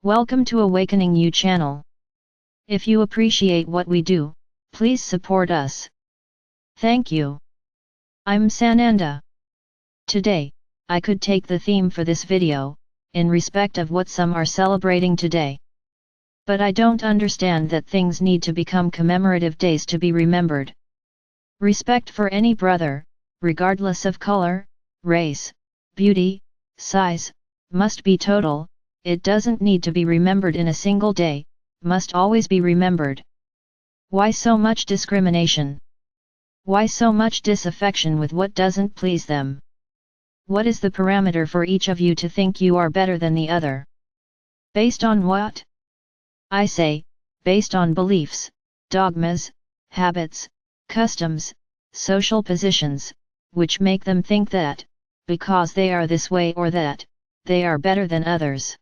Welcome to AwakeningYOU channel. If you appreciate what we do, please support us. Thank you. I'm Sananda. Today, I could take the theme for this video, in respect of what some are celebrating today. But I don't understand that things need to become commemorative days to be remembered. Respect for any brother, regardless of color, race, beauty, size, must be total. It doesn't need to be remembered in a single day, must always be remembered. Why so much discrimination? Why so much disaffection with what doesn't please them? What is the parameter for each of you to think you are better than the other? Based on what? I say, based on beliefs, dogmas, habits, customs, social positions, which make them think that, because they are this way or that, they are better than others.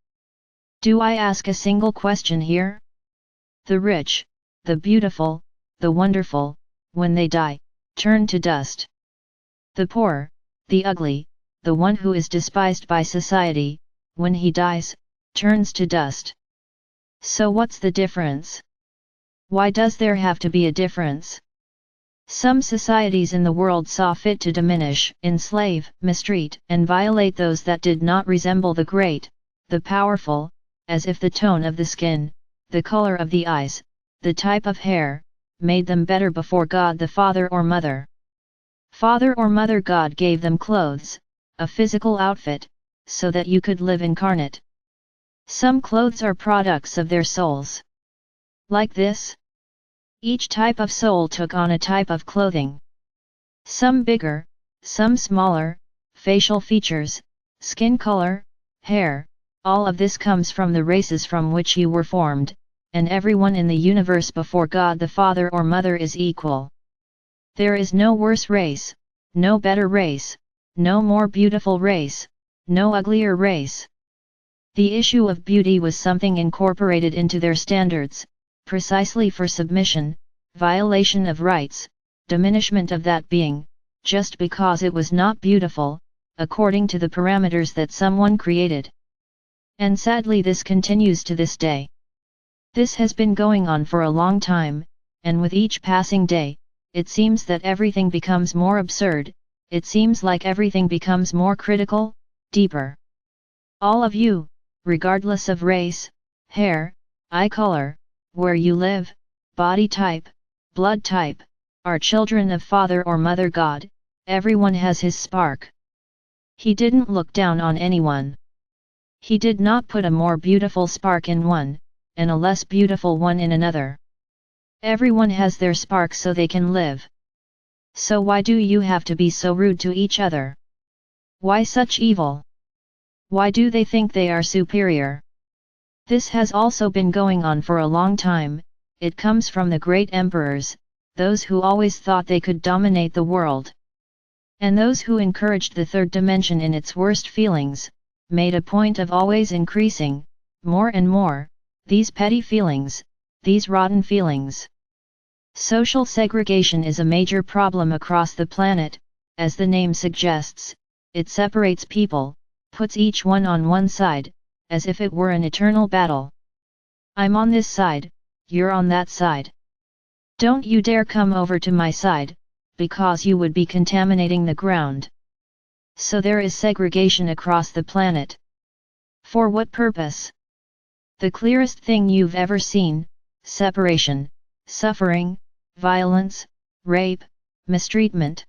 Do I ask a single question here? The rich, the beautiful, the wonderful, when they die, turn to dust. The poor, the ugly, the one who is despised by society, when he dies, turns to dust. So what's the difference? Why does there have to be a difference? Some societies in the world saw fit to diminish, enslave, mistreat, and violate those that did not resemble the great, the powerful, as if the tone of the skin, the color of the eyes, the type of hair, made them better before God the Father or Mother. Father or Mother God gave them clothes, a physical outfit, so that you could live incarnate. Some clothes are products of their souls. Like this? Each type of soul took on a type of clothing. Some bigger, some smaller, facial features, skin color, hair. All of this comes from the races from which you were formed, and everyone in the universe before God the Father or Mother is equal. There is no worse race, no better race, no more beautiful race, no uglier race. The issue of beauty was something incorporated into their standards, precisely for submission, violation of rights, diminishment of that being, just because it was not beautiful, according to the parameters that someone created. And sadly this continues to this day. This has been going on for a long time, and with each passing day, it seems that everything becomes more absurd, it seems like everything becomes more critical, deeper. All of you, regardless of race, hair, eye color, where you live, body type, blood type, are children of Father or Mother God. Everyone has his spark. He didn't look down on anyone. He did not put a more beautiful spark in one, and a less beautiful one in another. Everyone has their spark so they can live. So why do you have to be so rude to each other? Why such evil? Why do they think they are superior? This has also been going on for a long time. It comes from the great emperors, those who always thought they could dominate the world. And those who encouraged the third dimension in its worst feelings, made a point of always increasing, more and more, these petty feelings, these rotten feelings. Social segregation is a major problem across the planet, as the name suggests. It separates people, puts each one on one side, as if it were an eternal battle. I'm on this side, you're on that side. Don't you dare come over to my side, because you would be contaminating the ground. So there is segregation across the planet. For what purpose? The clearest thing you've ever seen: separation, suffering, violence, rape, mistreatment.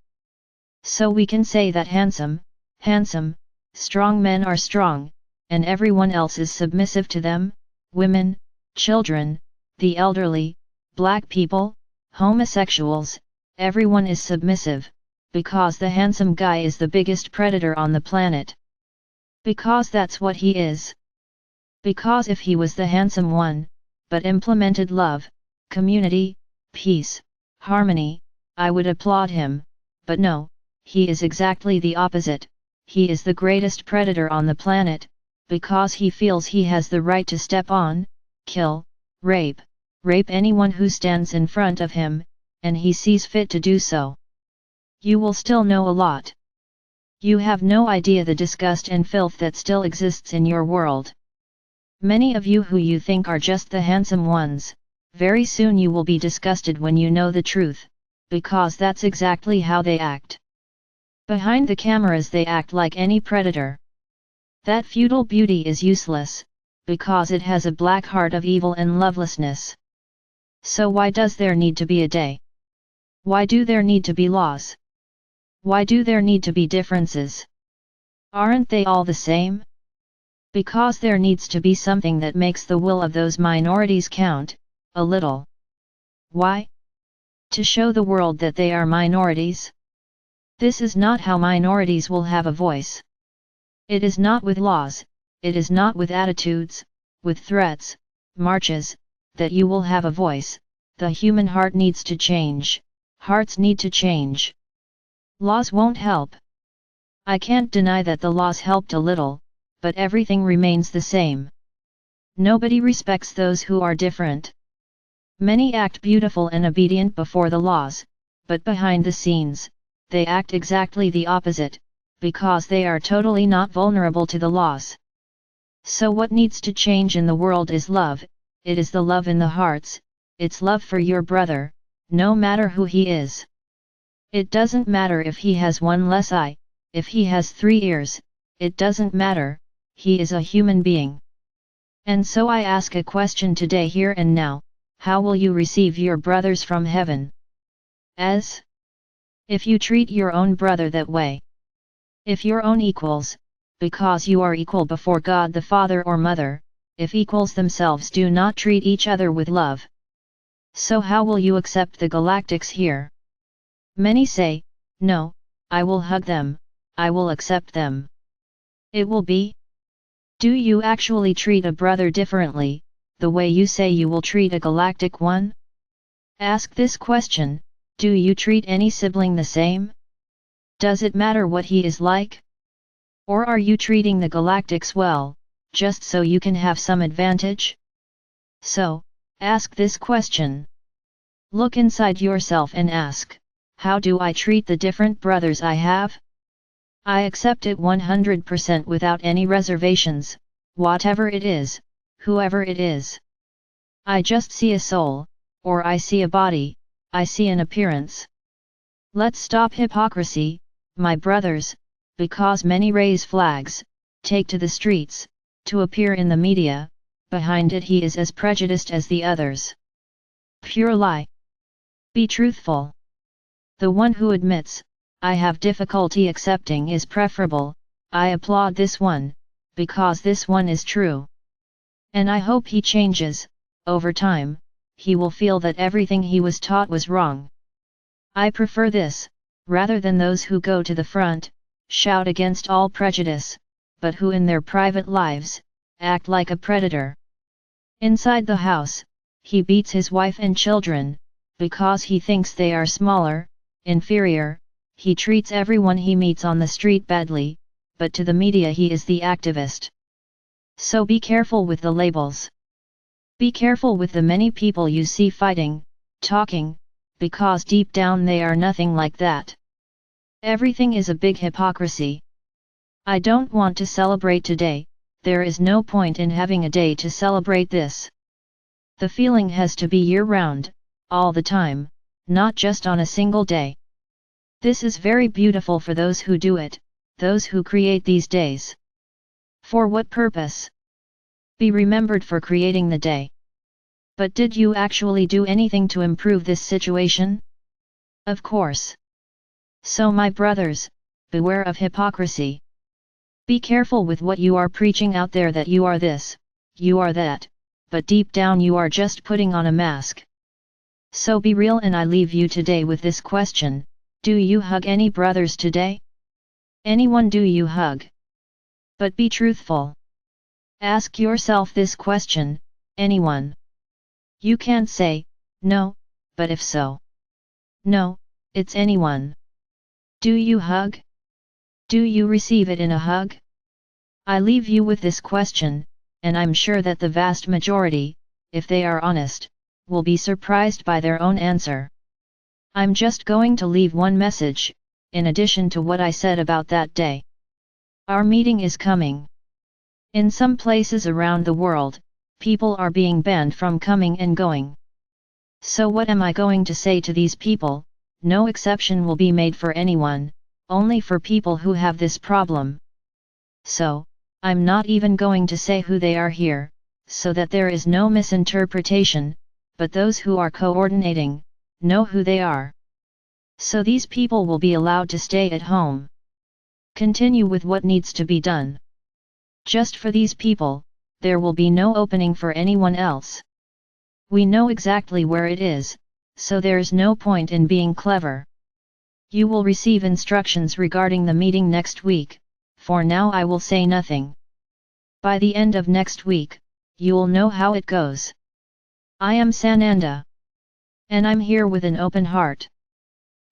So we can say that handsome, strong men are strong, and everyone else is submissive to them: women, children, the elderly, black people, homosexuals, everyone is submissive. Because the handsome guy is the biggest predator on the planet. Because that's what he is. Because if he was the handsome one, but implemented love, community, peace, harmony, I would applaud him, but no, he is exactly the opposite. He is the greatest predator on the planet, because he feels he has the right to step on, kill, rape anyone who stands in front of him, and he sees fit to do so. You will still know a lot. You have no idea the disgust and filth that still exists in your world. Many of you who you think are just the handsome ones, very soon you will be disgusted when you know the truth, because that's exactly how they act. Behind the cameras they act like any predator. That feudal beauty is useless, because it has a black heart of evil and lovelessness. So why does there need to be a day? Why do there need to be laws? Why do there need to be differences? Aren't they all the same? Because there needs to be something that makes the will of those minorities count, a little. Why? To show the world that they are minorities? This is not how minorities will have a voice. It is not with laws, it is not with attitudes, with threats, marches, that you will have a voice. The human heart needs to change, hearts need to change. Laws won't help. I can't deny that the laws helped a little, but everything remains the same. Nobody respects those who are different. Many act beautiful and obedient before the laws, but behind the scenes, they act exactly the opposite, because they are totally not vulnerable to the laws. So what needs to change in the world is love, it is the love in the hearts, it's love for your brother, no matter who he is. It doesn't matter if he has one less eye, if he has 3 ears, it doesn't matter, he is a human being. And so I ask a question today here and now, how will you receive your brothers from heaven? As if you treat your own brother that way. If your own equals, because you are equal before God the Father or Mother, if equals themselves do not treat each other with love. So how will you accept the galactics here? Many say, no, I will hug them, I will accept them. It will be? Do you actually treat a brother differently, the way you say you will treat a galactic one? Ask this question, do you treat any sibling the same? Does it matter what he is like? Or are you treating the galactics well, just so you can have some advantage? So, ask this question. Look inside yourself and ask, how do I treat the different brothers I have? I accept it 100% without any reservations, whatever it is, whoever it is. I just see a soul, or I see a body, I see an appearance. Let's stop hypocrisy, my brothers, because many raise flags, take to the streets, to appear in the media, behind it he is as prejudiced as the others. Pure lie. Be truthful. The one who admits, I have difficulty accepting is preferable, I applaud this one, because this one is true. And I hope he changes, over time, he will feel that everything he was taught was wrong. I prefer this, rather than those who go to the front, shout against all prejudice, but who in their private lives, act like a predator. Inside the house, he beats his wife and children, because he thinks they are smaller, inferior, he treats everyone he meets on the street badly, but to the media he is the activist. So be careful with the labels. Be careful with the many people you see fighting, talking, because deep down they are nothing like that. Everything is a big hypocrisy. I don't want to celebrate today, there is no point in having a day to celebrate this. The feeling has to be year-round, all the time, not just on a single day. This is very beautiful for those who do it, those who create these days. For what purpose? Be remembered for creating the day. But did you actually do anything to improve this situation? Of course. So my brothers, beware of hypocrisy. Be careful with what you are preaching out there that you are this, you are that, but deep down you are just putting on a mask. So be real, and I leave you today with this question, do you hug any brothers today? Anyone do you hug? But be truthful. Ask yourself this question, anyone? You can't say, no, but if so. No, it's anyone. Do you hug? Do you receive it in a hug? I leave you with this question, and I'm sure that the vast majority, if they are honest, will be surprised by their own answer. I'm just going to leave one message, in addition to what I said about that day. Our meeting is coming. In some places around the world, people are being banned from coming and going. So what am I going to say to these people? No exception will be made for anyone, only for people who have this problem. So, I'm not even going to say who they are here, so that there is no misinterpretation, but those who are coordinating, know who they are. So these people will be allowed to stay at home. Continue with what needs to be done. Just for these people, there will be no opening for anyone else. We know exactly where it is, so there's no point in being clever. You will receive instructions regarding the meeting next week. For now I will say nothing. By the end of next week, you'll know how it goes. I am Sananda. And I'm here with an open heart.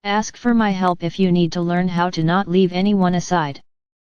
Ask for my help if you need to learn how to not leave anyone aside.